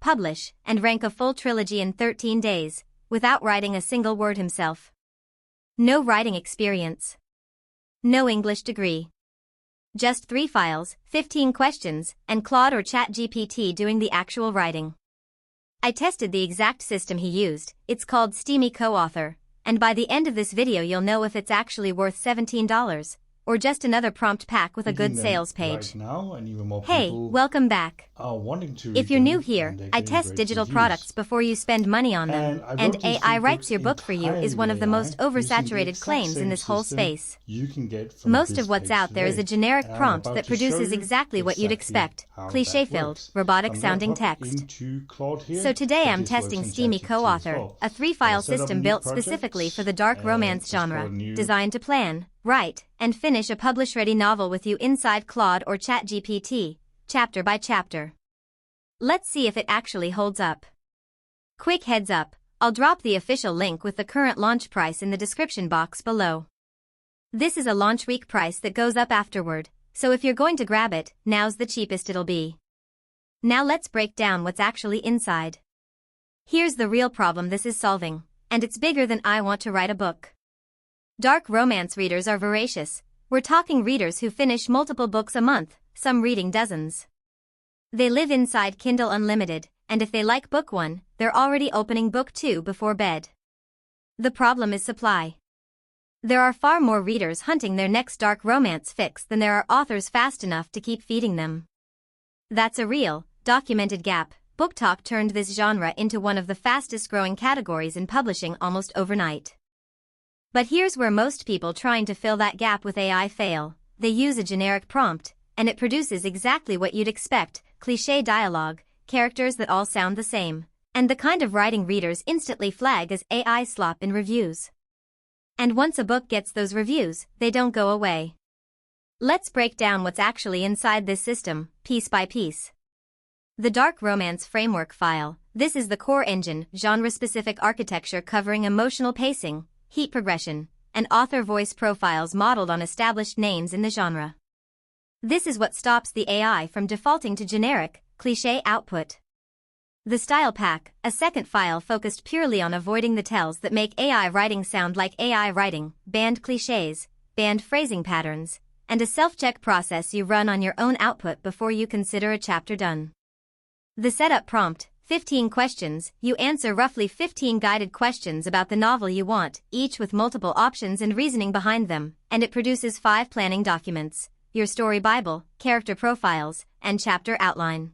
publish, and rank a full trilogy in 13 days, without writing a single word himself. No writing experience. No English degree. Just 3 files, 15 questions, and Claude or ChatGPT doing the actual writing. I tested the exact system he used. It's called Steamy Co-Author, and by the end of this video you'll know if it's actually worth $17, or just another prompt pack with a good sales page. Hey, welcome back. If you're new here, I test digital products before you spend money on them, and AI writes your book for you is one of the most oversaturated claims in this whole space. Most of what's out there is a generic prompt that produces exactly what you'd expect, cliché-filled, robotic-sounding text. So today I'm testing Steamy Co-Author, a 3-file system built specifically for the dark romance genre, designed to plan, write, and finish a publish-ready novel with you inside Claude or ChatGPT, chapter by chapter. Let's see if it actually holds up. Quick heads up, I'll drop the official link with the current launch price in the description box below. This is a launch week price that goes up afterward, so if you're going to grab it, now's the cheapest it'll be. Now let's break down what's actually inside. Here's the real problem this is solving, and it's bigger than I want to write a book. Dark romance readers are voracious. We're talking readers who finish multiple books a month, some reading dozens. They live inside Kindle Unlimited, and if they like book 1, they're already opening book 2 before bed. The problem is supply. There are far more readers hunting their next dark romance fix than there are authors fast enough to keep feeding them. That's a real, documented gap. Book Talk turned this genre into one of the fastest growing categories in publishing almost overnight. But here's where most people trying to fill that gap with AI fail. They use a generic prompt, and it produces exactly what you'd expect, cliché dialogue, characters that all sound the same, and the kind of writing readers instantly flag as AI slop in reviews. And once a book gets those reviews, they don't go away. Let's break down what's actually inside this system, piece by piece. The Dark Romance Framework file. This is the core engine, genre-specific architecture covering emotional pacing, heat progression, and author voice profiles modeled on established names in the genre. This is what stops the AI from defaulting to generic, cliché output. The Style Pack, a second file focused purely on avoiding the tells that make AI writing sound like AI writing, banned clichés, banned phrasing patterns, and a self-check process you run on your own output before you consider a chapter done. The Setup Prompt, 15 questions. You answer roughly 15 guided questions about the novel you want, each with multiple options and reasoning behind them, and it produces 5 planning documents, your story bible, character profiles, and chapter outline.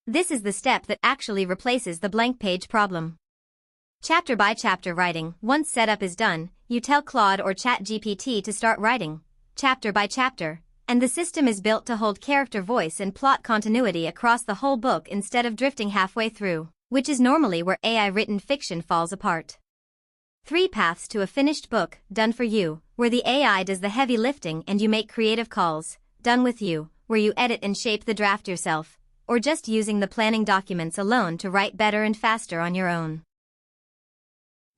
This is the step that actually replaces the blank page problem. Chapter by chapter writing. Once setup is done, you tell Claude or ChatGPT to start writing, chapter by chapter, and the system is built to hold character voice and plot continuity across the whole book instead of drifting halfway through, which is normally where AI-written fiction falls apart. 3 paths to a finished book, done for you, where the AI does the heavy lifting and you make creative calls, done with you, where you edit and shape the draft yourself, or just using the planning documents alone to write better and faster on your own.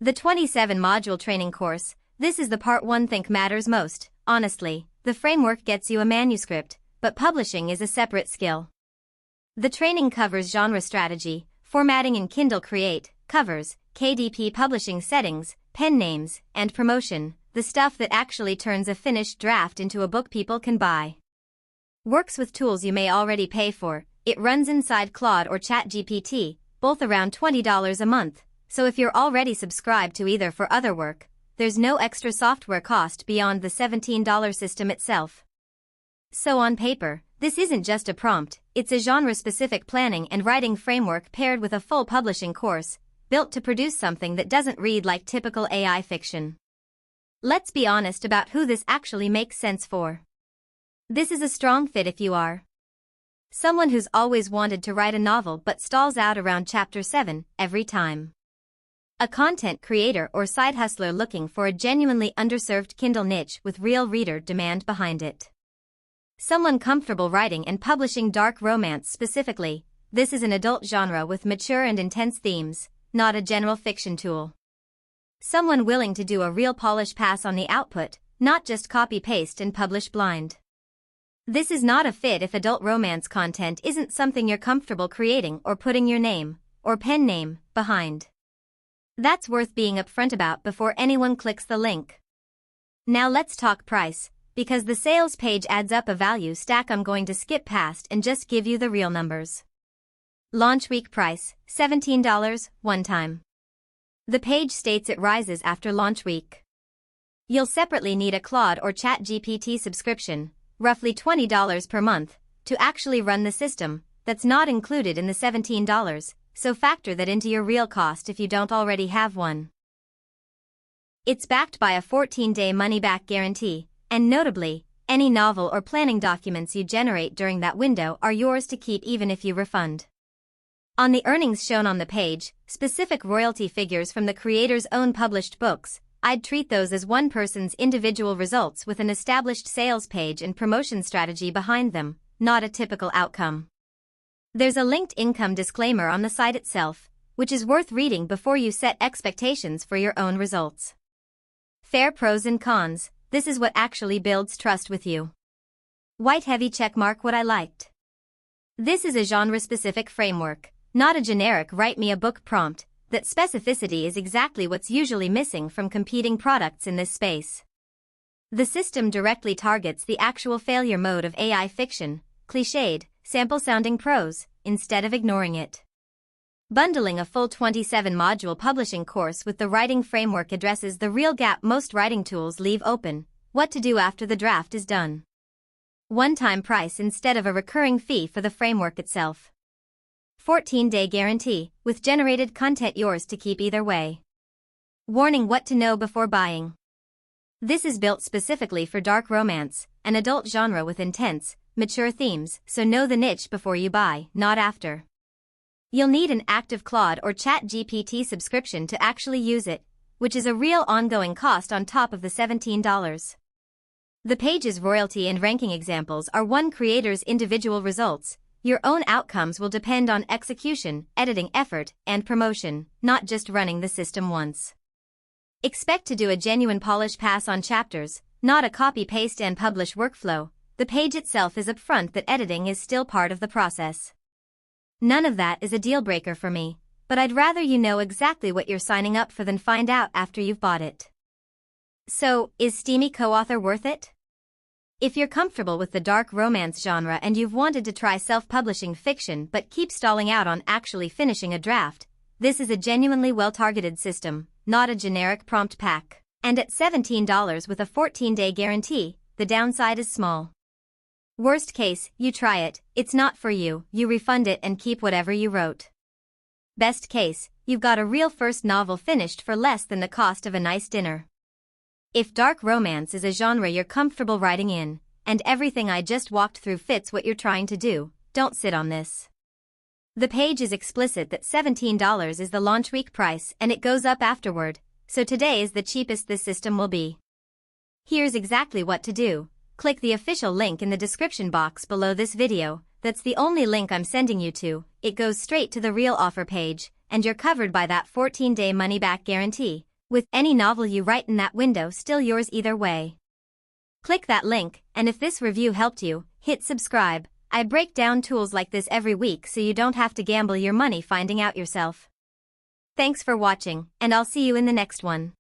The 27-module training course. This is the part one think matters most, honestly. The framework gets you a manuscript, but publishing is a separate skill. The training covers genre strategy, formatting in Kindle Create, covers, KDP publishing settings, pen names, and promotion, the stuff that actually turns a finished draft into a book people can buy. Works with tools you may already pay for. It runs inside Claude or ChatGPT, both around $20 a month, so if you're already subscribed to either for other work, there's no extra software cost beyond the $17 system itself. So on paper, this isn't just a prompt, it's a genre-specific planning and writing framework paired with a full publishing course, built to produce something that doesn't read like typical AI fiction. Let's be honest about who this actually makes sense for. This is a strong fit if you are someone who's always wanted to write a novel but stalls out around chapter 7 every time. A content creator or side hustler looking for a genuinely underserved Kindle niche with real reader demand behind it. Someone comfortable writing and publishing dark romance specifically. This is an adult genre with mature and intense themes, not a general fiction tool. Someone willing to do a real polish pass on the output, not just copy-paste and publish blind. This is not a fit if adult romance content isn't something you're comfortable creating or putting your name, or pen name, behind. That's worth being upfront about before anyone clicks the link. Now let's talk price, because the sales page adds up a value stack I'm going to skip past and just give you the real numbers. Launch week price, $17, one time. The page states it rises after launch week. You'll separately need a Claude or ChatGPT subscription, roughly $20 per month, to actually run the system. That's not included in the $17, so factor that into your real cost if you don't already have one. It's backed by a 14-day money-back guarantee, and notably, any novel or planning documents you generate during that window are yours to keep even if you refund. On the earnings shown on the page, specific royalty figures from the creator's own published books, I'd treat those as one person's individual results with an established sales page and promotion strategy behind them, not a typical outcome. There's a linked income disclaimer on the site itself, which is worth reading before you set expectations for your own results. Fair pros and cons, this is what actually builds trust with you. White heavy checkmark what I liked. This is a genre-specific framework, not a generic write me a book prompt. That specificity is exactly what's usually missing from competing products in this space. The system directly targets the actual failure mode of AI fiction, cliched, sample-sounding prose, instead of ignoring it. Bundling a full 27-module publishing course with the writing framework addresses the real gap most writing tools leave open: what to do after the draft is done. One-time price instead of a recurring fee for the framework itself. 14-day guarantee, with generated content yours to keep either way. Warning: what to know before buying. This is built specifically for dark romance, an adult genre with intense, mature themes, so know the niche before you buy, not after. You'll need an active Claude or ChatGPT subscription to actually use it, which is a real ongoing cost on top of the $17. The page's royalty and ranking examples are one creator's individual results. Your own outcomes will depend on execution, editing effort, and promotion, not just running the system once. Expect to do a genuine polish pass on chapters, not a copy-paste and publish workflow. The page itself is upfront that editing is still part of the process. None of that is a deal-breaker for me, but I'd rather you know exactly what you're signing up for than find out after you've bought it. So, is Steamy Co-Author worth it? If you're comfortable with the dark romance genre and you've wanted to try self-publishing fiction but keep stalling out on actually finishing a draft, this is a genuinely well-targeted system, not a generic prompt pack. And at $17 with a 14-day guarantee, the downside is small. Worst case, you try it, it's not for you, you refund it and keep whatever you wrote. Best case, you've got a real first novel finished for less than the cost of a nice dinner. If dark romance is a genre you're comfortable writing in, and everything I just walked through fits what you're trying to do, don't sit on this. The page is explicit that $17 is the launch week price and it goes up afterward, so today is the cheapest this system will be. Here's exactly what to do. Click the official link in the description box below this video. That's the only link I'm sending you to. It goes straight to the real offer page, and you're covered by that 14-day money-back guarantee, with any novel you write in that window still yours either way. Click that link, and if this review helped you, hit subscribe. I break down tools like this every week so you don't have to gamble your money finding out yourself. Thanks for watching, and I'll see you in the next one.